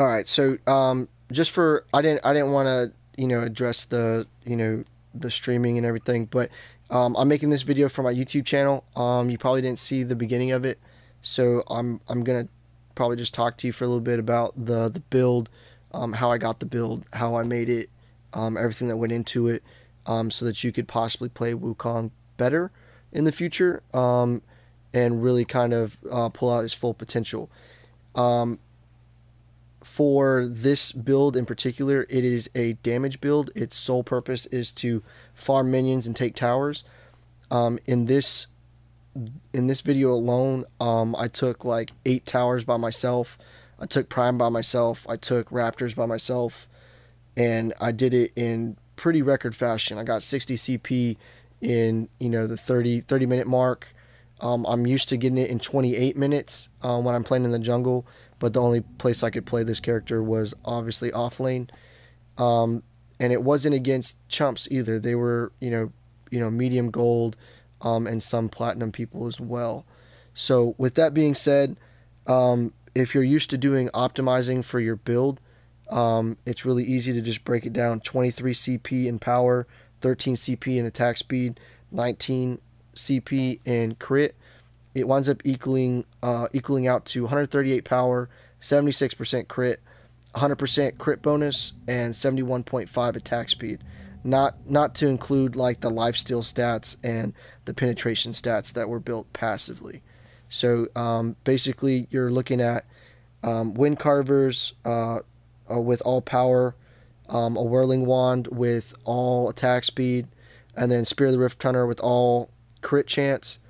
All right, so just for I didn't want to address the streaming and everything, but I'm making this video for my YouTube channel. You probably didn't see the beginning of it, so I'm gonna probably just talk to you for a little bit about the build, how I got the build, how I made it, everything that went into it, so that you could possibly play Wukong better in the future, and really kind of pull out his full potential. Um, for this build in particular, it is a damage build. Its sole purpose is to farm minions and take towers. In this video alone, I took like 8 towers by myself. I took Prime by myself. I took Raptors by myself, and I did it in pretty record fashion. I got 60 CP in the 30 minute mark. I'm used to getting it in 28 minutes when I'm playing in the jungle, but the only place I could play this character was obviously off lane. Um, and it wasn't against chumps either. They were medium gold, and some platinum people as well. So with that being said, if you're used to doing optimizing for your build, it's really easy to just break it down: 23 CP in power, 13 CP in attack speed, 19 CP in crit. It winds up equaling out to 138 power, 76% crit, 100% crit bonus, and 71.5 attack speed. Not to include like the lifesteal stats and the penetration stats that were built passively. So basically, you're looking at wind carvers with all power, a whirling wand with all attack speed, and then Spear of the Rift Hunter with all crit chance.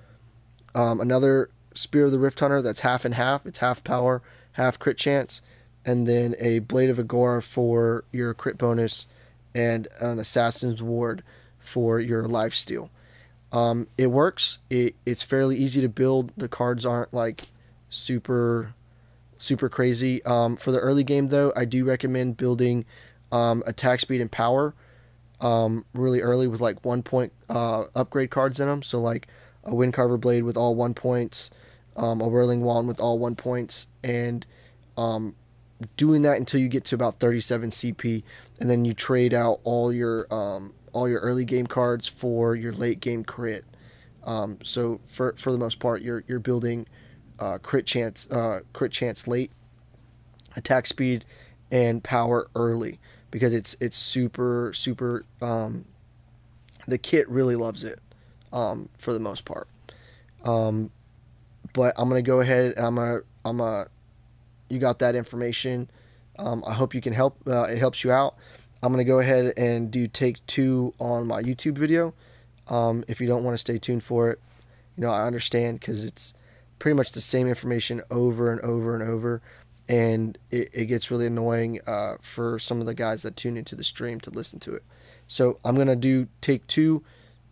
Another Spear of the Rift Hunter that's half and half. It's half power, half crit chance. And then a Blade of Agora for your crit bonus, and an Assassin's Ward for your lifesteal. It works. It's fairly easy to build. The cards aren't like super crazy. For the early game though, I do recommend building attack speed and power really early with like 1 point upgrade cards in them. So like a Wind Carver Blade with all 1 points, a Whirling Wand with all 1 points, and doing that until you get to about 37 CP, and then you trade out all your early game cards for your late game crit. So for the most part, you're building crit chance late, attack speed, and power early, because it's super. The kit really loves it, for the most part. But I'm gonna go ahead and you got that information. I hope you can help. It helps you out. I'm gonna go ahead and do take two on my YouTube video. If you don't want to stay tuned for it, I understand, because it's pretty much the same information over and over and over, and it gets really annoying for some of the guys that tune into the stream to listen to it. So I'm gonna do take two.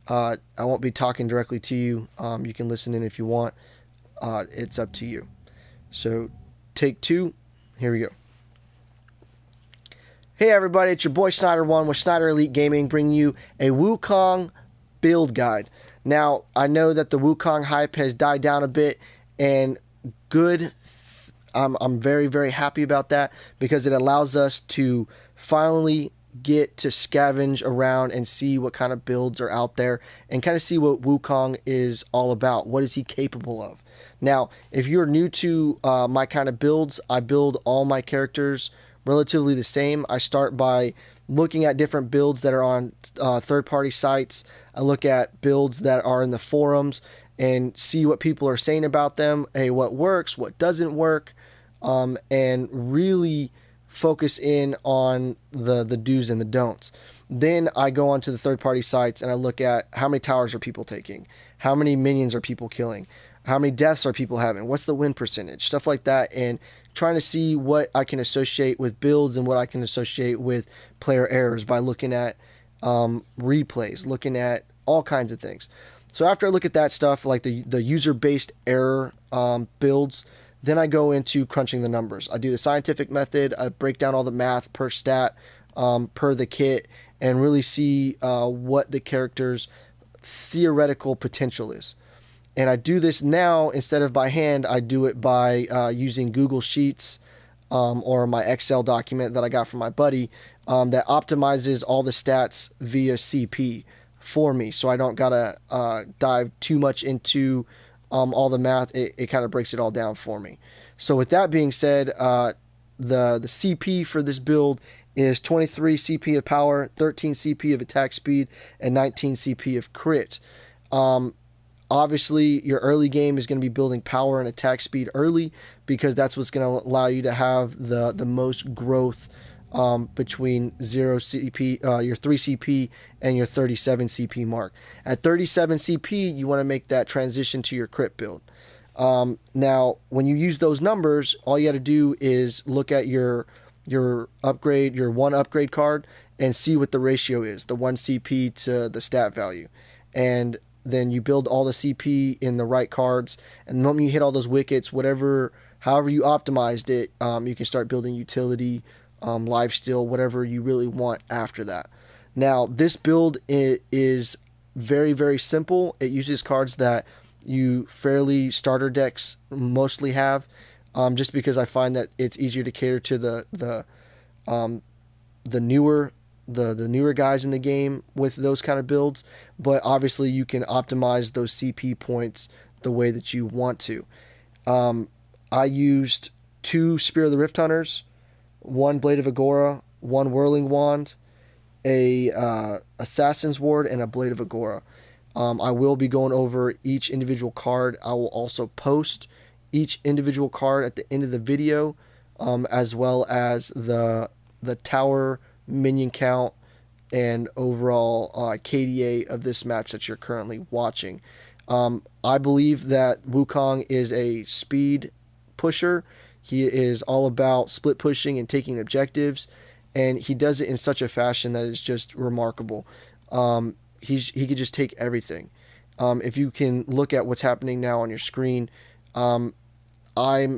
I won't be talking directly to you. You can listen in if you want. It's up to you. So take two. Here we go. Hey everybody, it's your boy Snyder1 with Snyder Elite Gaming, bringing you a Wukong build guide. Now, I know that the Wukong hype has died down a bit, and good. I'm very, very happy about that, because it allows us to finally get to scavenge around and see what kind of builds are out there, and kind of see what Wukong is all about. What is he capable of? Now, if you're new to my kind of builds, I build all my characters relatively the same. I start by looking at different builds that are on third-party sites. I look at builds that are in the forums and see what people are saying about them. Hey, what works, what doesn't work, and really focus in on the do's and the don'ts. Then I go onto the third-party sites and I look at how many towers are people taking, how many minions are people killing, how many deaths are people having, what's the win percentage, stuff like that, and trying to see what I can associate with builds and what I can associate with player errors by looking at replays, looking at all kinds of things. So after I look at that stuff, like the user-based error builds, then I go into crunching the numbers. I do the scientific method. I break down all the math per stat, per the kit, and really see what the character's theoretical potential is. And I do this now, instead of by hand, I do it by using Google Sheets, or my Excel document that I got from my buddy, that optimizes all the stats via CP for me, so I don't gotta dive too much into all the math. It kind of breaks it all down for me. So with that being said, the CP for this build is 23 CP of power, 13 CP of attack speed, and 19 CP of crit. Um, Obviously, your early game is going to be building power and attack speed early, because that's what's going to allow you to have the most growth between 0 CP, your 3 CP, and your 37 CP mark. At 37 CP, you want to make that transition to your crit build. Now, when you use those numbers, all you got to do is look at your upgrade, your one upgrade card, and see what the ratio is, the 1 CP to the stat value. And then you build all the CP in the right cards, and the moment you hit all those wickets, however you optimized it, you can start building utility, lifesteal, whatever you really want after that. Now, this build is very, very simple. It uses cards that you fairly starter decks mostly have, just because I find that it's easier to cater to um, the newer the newer guys in the game with those kind of builds. But obviously, you can optimize those CP points the way that you want to. Um, I used 2 Spear of the Rift Hunters, 1 Blade of Agora, 1 Whirling Wand, a Assassin's Ward, and a Blade of Agora. I will be going over each individual card. I will also post each individual card at the end of the video, as well as the tower minion count and overall KDA of this match that you're currently watching. I believe that Wukong is a speed pusher. He is all about split pushing and taking objectives, and he does it in such a fashion that is just remarkable. He could just take everything. If you can look at what's happening now on your screen, um, I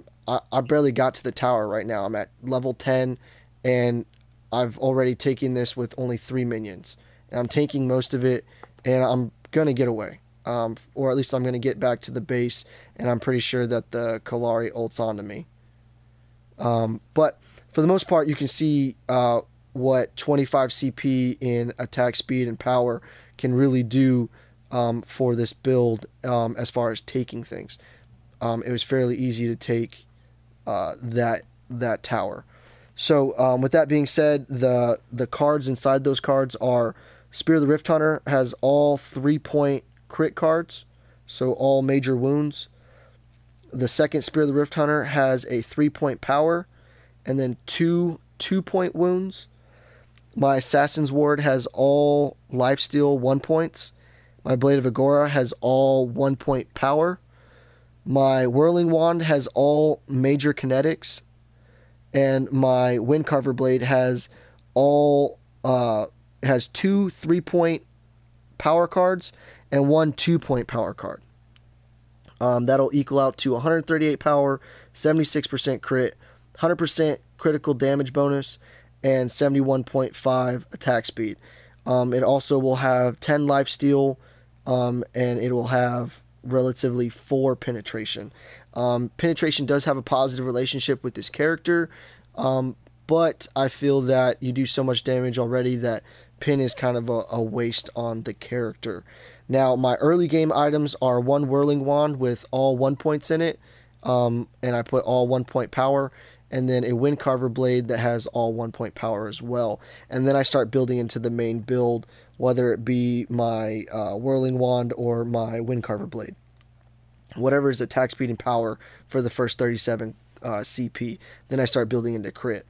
barely got to the tower right now. I'm at level 10, and I've already taken this with only 3 minions. And I'm taking most of it, and I'm gonna get away. Or at least I'm gonna get back to the base, and I'm pretty sure that the Kalari ults onto me. But for the most part, you can see what 25 CP in attack speed and power can really do for this build, as far as taking things. It was fairly easy to take that tower. So with that being said, the cards inside those cards are Spear of the Rift Hunter has all 3-point crit cards, so all major wounds. The second Spear of the Rift Hunter has a 3-point power, and then 2-point wounds. My Assassin's Ward has all lifesteal 1 points. My Blade of Agora has all 1-point power. My Whirling Wand has all major kinetics, and my Windcarver Blade has all has 2 3-point power cards and 1 2-point power card. That'll equal out to 138 power, 76% crit, 100% critical damage bonus, and 71.5 attack speed. It also will have 10 lifesteal, and it will have relatively 4 penetration. Penetration does have a positive relationship with this character, but I feel that you do so much damage already that pin is kind of a waste on the character. Now, my early game items are 1 Whirling Wand with all 1 points in it, and I put all 1-point power, and then a Windcarver Blade that has all 1-point power as well. And then I start building into the main build, whether it be my Whirling Wand or my Windcarver Blade. Whatever is attack speed and power for the first 37 CP. Then I start building into crit.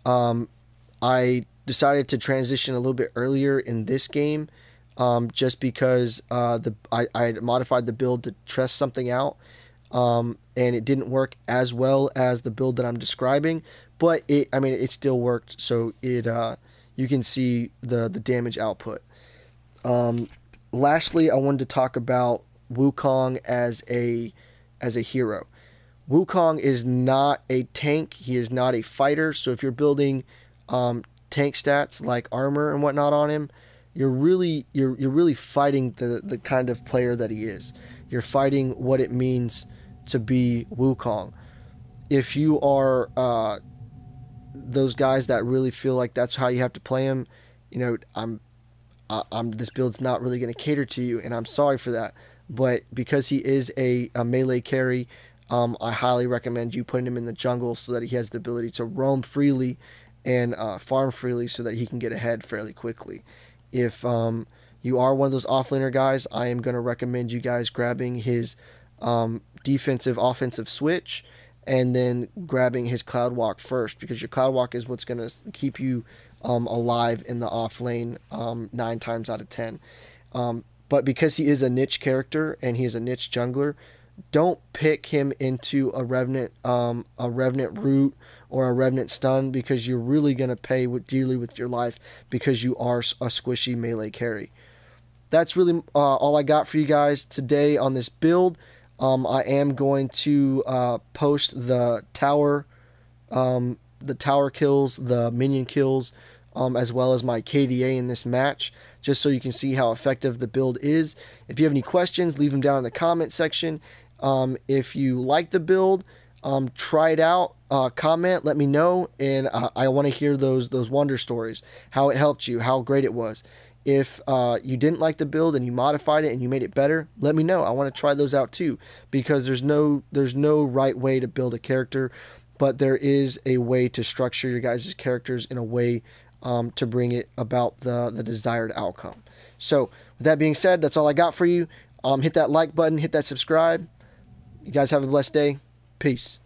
I decided to transition a little bit earlier in this game, just because I had modified the build to test something out, and it didn't work as well as the build that I'm describing, but it still worked. So you can see the damage output. Lastly, I wanted to talk about Wukong as a hero. Wukong is not a tank. He is not a fighter. So if you're building tank stats like armor and whatnot on him, you're really fighting the kind of player that he is. You're fighting what it means to be Wukong. If you are those guys that really feel like that's how you have to play him, you know, I'm this build's not really going to cater to you, and I'm sorry for that. But because he is a melee carry, I highly recommend you putting him in the jungle so that he has the ability to roam freely and farm freely, so that he can get ahead fairly quickly. If you are one of those offlaner guys, I am going to recommend you guys grabbing his defensive offensive switch, and then grabbing his cloud walk first, because your cloud walk is what's going to keep you alive in the off lane 9 times out of 10. But because he is a niche character and he is a niche jungler, don't pick him into a revenant root or a revenant stun, because you're really going to pay dearly with your life, because you are a squishy melee carry. That's really all I got for you guys today on this build. I am going to post the tower kills, the minion kills, as well as my KDA in this match, just so you can see how effective the build is. If you have any questions, leave them down in the comment section. If you like the build, try it out. Comment, let me know, and I want to hear those wonder stories, how it helped you, how great it was. If you didn't like the build and you modified it and you made it better, let me know. I want to try those out too, because there's no right way to build a character, but there is a way to structure your guys' characters in a way to bring it about the desired outcome. So with that being said, that's all I got for you. Hit that like button, hit that subscribe. You guys have a blessed day. Peace.